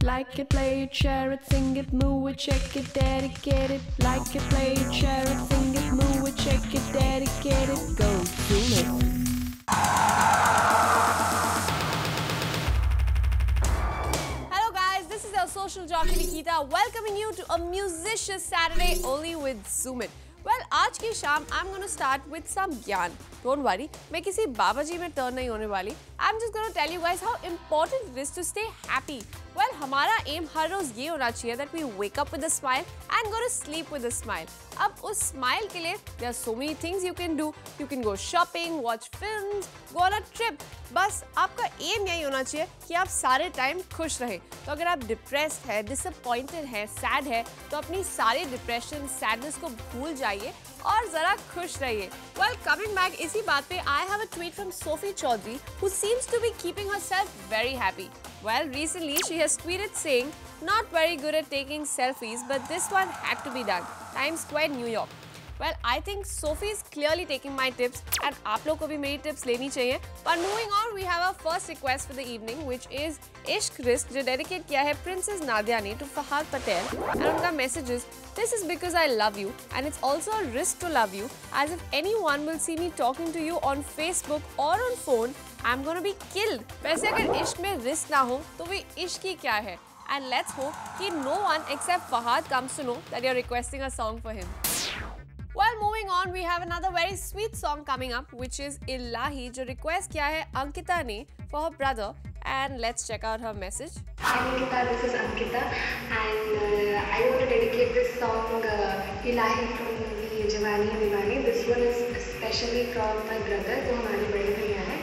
Like it, play it, share it, sing it, move it, check it, dedicate it. Like it, play it, share it, sing it, move it, check it, dedicate it. Go zoom it. Hello guys, this is your social jockey Nikita welcoming you to a musicious Saturday only with Zoom It. Well, आज की शाम I'm going to start with some ज्ञान. Don't worry, मैं किसी बाबा जी में turn नहीं होने वाली. I'm just going to tell you guys how important it is to stay happy. Well, हमारा aim हर रोज ये होना चाहिए that we wake up with a smile and go to sleep with a smile. अब उस smile के लिए there are so many things you can do. You can go shopping, watch films, go on a trip. बस आपका aim यही होना चाहिए कि आप सारे टाइम खुश रहें. तो अगर आप डिप्रेस्ड है, डिसअपॉइंटेड है, सैड है, तो अपनी सारे डिप्रेशन, सैडनेस को भूल जाइए और जरा खुश रहिए. Well, coming back इसी बात पे, I have a tweet from Sophie Chaudhary who seems to be keeping herself very happy. Well, recently she has tweeted saying, "Not very good at taking selfies, but this one had to be done. Times Square, New York." Well, I think Sophie is clearly taking my tips and आप लोग को भी मेरी tips लेनी चाहिए. But moving on, we have our first request for the evening, which is इश्क risk जो dedicate किया है Princess Nadia ने to Fahad Patel. And उनका message is, "This is because I love you and it's also a risk to love you, as if anyone will see me talking to you on Facebook or on phone, I'm gonna be killed." वैसे अगर इश्क में risk ना हो तो वो इश्क ही क्या है? And let's hope कि no one except Fahad comes to know that you're requesting a song for him. Well, moving on, we have another very sweet song coming up, which is Illahi, जो request किया है अंकिता ने for her brother, and let's check out her message. Hi Nikita, this is Ankita, and I want to dedicate this song Illahi from the Jawani Diwani. This one is especially from my brother, जो हमारे बड़े भैया हैं,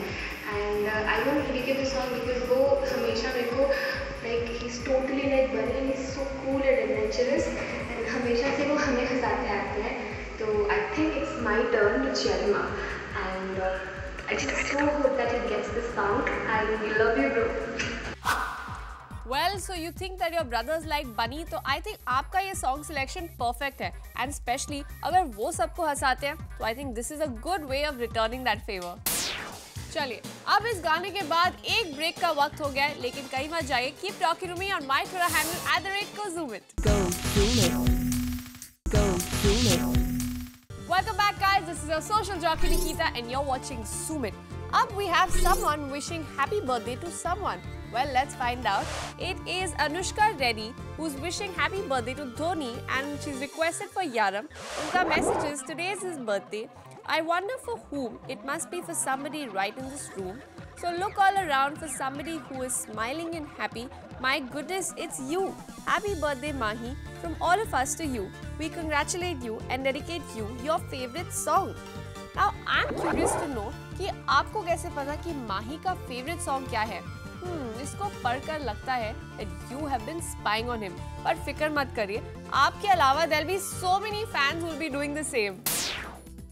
and I want to dedicate this song because वो हमेशा मेरे को like he's totally like bunny, he's so cool and adventurous, and हमेशा से वो हमें हंसाते आते हैं. So I think it's my turn to cheer him up, and I just so hope that he gets this song. I love you, bro. Well, so you think that your brothers like bunny, तो I think आपका ये song selection perfect है, and especially अगर वो सबको हंसाते हैं, तो I think this is a good way of returning that favor. चलिए, अब इस गाने के बाद एक ब्रेक का वक्त हो गया है, लेकिन कहीं मत जाइए. Keep talking to me on my Twitter handle @KoZoomIt. Go zoom it. Go zoom it. Welcome back, guys. This is your social jockey Nikita, and you're watching Zoom It. Up we have someone wishing happy birthday to someone. Well, let's find out. It is Anushka Reddy who's wishing happy birthday to Dhoni, and she's requested for Yaram. Unka message is, today is his birthday. I wonder for whom. It must be for somebody right in this room. So look all around for somebody who is smiling and happy. My goodness, it's you. Happy birthday, Mahi. From all of us to you, we congratulate you and dedicate you your favorite song. Now, I'm curious to know कि आपको कैसे पता कि माही का favorite song क्या है? इसको पढ़कर लगता है that you have been spying on him. पर फिक्र मत करिए, आपके अलावा there'll be so many fans who will be doing the same.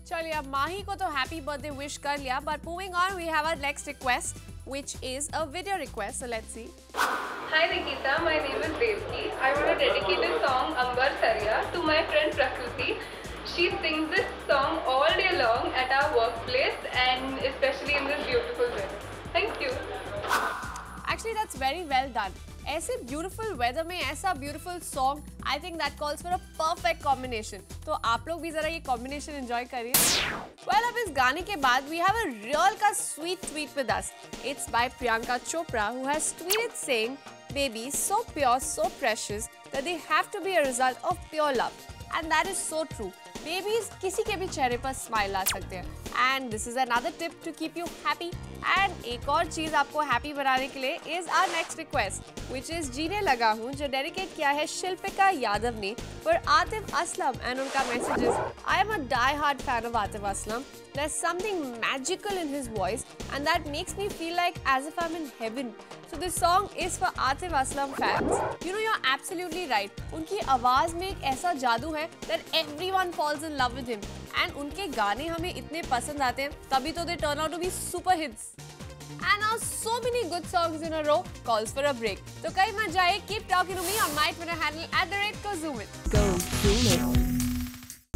चलिए, अब माही को तो happy birthday wish कर लिया, but moving on, we have our next request, which is a video request. So let's see. Hi Nikita, my name is Devki. I want to dedicate this song Ambar Sarya to my friend Prakruti. She sings this song all day long at our workplace and especially in this beautiful weather. Thank you. Actually, that's very well done. ऐसे beautiful weather में ऐसा beautiful song, I think that calls for a perfect combination. तो आप लोग भी जरा ये combination enjoy करिए. Well, अब इस गाने के बाद we have a real का sweet tweet with us. It's by Priyanka Chopra, who has tweeted saying, "Babies so pure, so precious that they have to be a result of pure love." And that is so true. Babies किसी के भी चेहरे पर smile ला सकते हैं. And this is another tip to keep you happy. And एक और चीज आपको happy बनाने के लिए is our next request, which is जीने लगा हूँ, जो dedicate किया है शिल्पिका यादव ने for Atif Aslam, and उनका message is, I am a die-hard fan of Atif Aslam. There's something magical in his voice, and that makes me feel like as if I'm in heaven. So this song is for Atif Aslam fans. You know, you're absolutely right. उनकी आवाज में एक ऐसा जादू है that everyone falls in love with him. And उनके गाने हमें इतने पसंद आते हैं, तभी तो they turn out to be super hits. And now so many good songs in a row calls for a break. तो कहीं मत जाइए, keep talking to me on my Twitter handle @KoZoomIt. Go zoom it.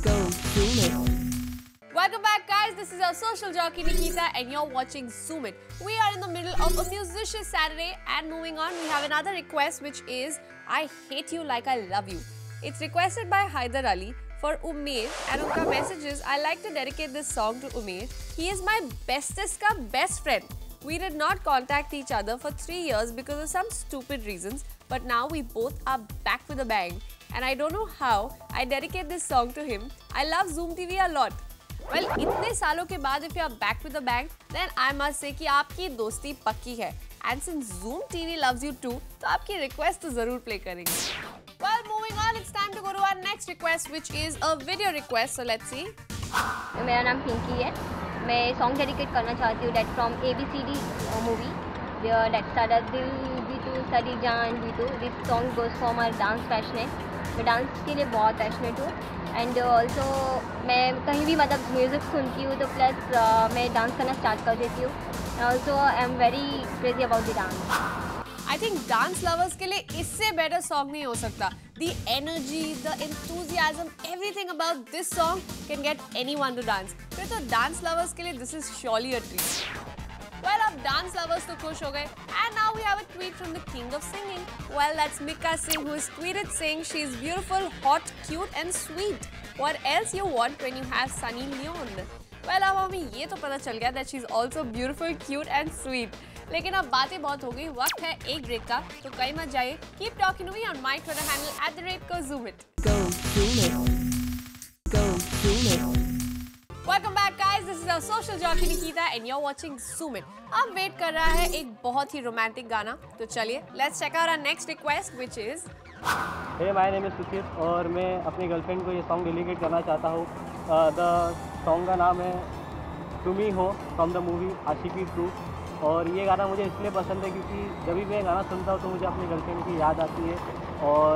Go zoom it. Welcome back, guys. This is our social jockey Nikita, and you're watching Zoom It. We are in the middle of a musician Saturday, and moving on, we have another request, which is "I Hate You Like I Love You." It's requested by Haider Ali for Umair, and unka message is, "I like to dedicate this song to Umair. He is my bestest ka best friend. We did not contact each other for 3 years because of some stupid reasons, but now we both are back with a bang. And I don't know how I dedicate this song to him. I love Zoom TV a lot." Well, इतने सालों के बाद if you are back with a bang, then I must say कि आपकी दोस्ती पक्की है. And since Zoom TV loves you too, तो आपकी request तो जरूर play करेंगे. Well, moving on, it's time to go to our next request, which is a video request. So let's see. मेरा नाम पिंकी है. मैं सॉन्ग डेडिकेट करना चाहती हूँ. That from ABCD movie. That started दिल भी तू सारी जान भी तू. This song goes for my dance passionate. मैं डांस के लिए बहुत पैशनेट हूँ. एंड ऑल्सो मैं कहीं भी मतलब म्यूज़िक सुनती हूँ तो प्लस मैं डांस करना स्टार्ट कर देती हूँ. Also I am very crazy about the dance. I think dance lovers के लिए इससे better song नहीं हो सकता. The energy, the enthusiasm, everything about this song can get anyone to dance. फिर तो dance lovers के लिए this is surely a treat. Well, अब dance lovers तो खुश हो गए. And now we have a tweet from the king of singing. Well, that's Mika Singh, who is tweeted saying she's beautiful, hot, cute and sweet. What else you want when you have Sunny Leon? Well, अब हमें ये तो पता चल गया that she's also beautiful, cute and sweet. लेकिन अब बातें बहुत हो गई. वक्त है एक ब्रेक का, तो कहीं मत जाइए. Keep talking to me on my Twitter handle @GoZoomIt. Go Zoom It. Go Zoom It. Welcome back, guys. This is our social jockey Nikita, and you're watching Zoom It. अब वेट कर रहा है एक बहुत ही रोमांटिक गाना, तो चलिए let's check out our next request, which is Hey, my name is सुचित और मैं अपनी गर्लफ्रेंड को ये सॉन्ग डेडिकेट करना चाहता हूँ. द सॉन्ग का नाम है तुम ही हो फ्रॉम द मूवी आशिकी 2. और ये गाना मुझे इसलिए पसंद है क्योंकि जब भी मैं गाना सुनता हूँ तो मुझे अपनी गर्लफ्रेंड की याद आती है और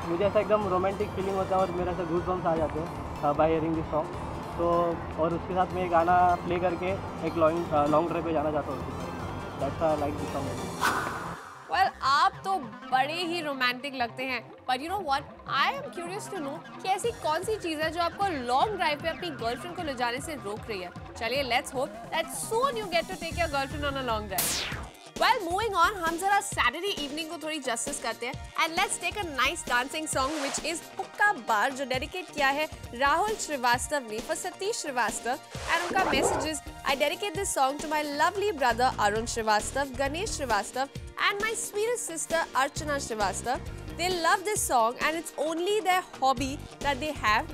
मुझे ऐसा एकदम रोमांटिक फीलिंग होता है और मेरे ऐसे गूज़बम्स आ जाते हैं बाय हियरिंग दिस सॉन्ग. तो और उसके साथ मैं ये गाना प्ले करके एक लॉन्ग ड्राइव पे जाना चाहता हूँ. That's why I like this song. Well, आप तो बड़े ही रोमांटिक लगते हैं. But you know what? I am curious to know कि ऐसी कौन सी चीज़ है जो आपको लॉन्ग ड्राइव पे अपनी गर्लफ्रेंड को ले जाने से रोक रही है. चलिए let's hope that soon you get to take your girlfriend on a long drive. Well, moving on, हम जरा Saturday evening को थोड़ी justice करते हैं. And let's take a nice dancing song which is Hukka Bar, जो dedicate किया है राहुल श्रीवास्तव ने for Satish Srivastava. And उनका message is, I dedicate this song to my lovely brother Arun Srivastava, Ganesh Srivastava, and my sweetest sister Archana Srivastava. They love this song and it's only their hobby that they have,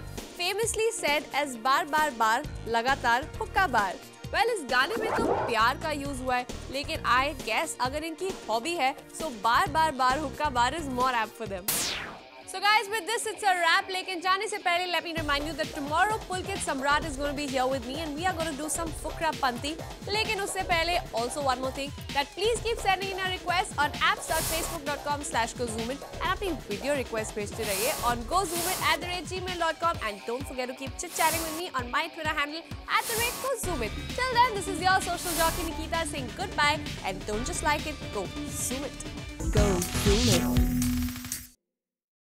famously said as bar bar bar लगातार Hukka Bar. Well, इस गाने में तो प्यार का use हुआ है, लेकिन I guess अगर इनकी हॉबी है, so बार बार बार हुक्का बार is more apt for them. So guys, with this it's a wrap. लेकिन जाने से पहले let me remind you that tomorrow Pulkit Samrat is going to be here with me and we are going to do some Fukra Panti. लेकिन उससे पहले also one more thing that please keep sending in your requests on apps.facebook.com/GoZoomIt and अपनी video request भेजते रहिए on GoZoomIt@gmail.com and don't forget to keep chit-chatting with me on my Twitter handle @GoZoomIt. Till then, this is your social jockey Nikita saying goodbye and don't just like it, go Zoom it. Go Zoom It.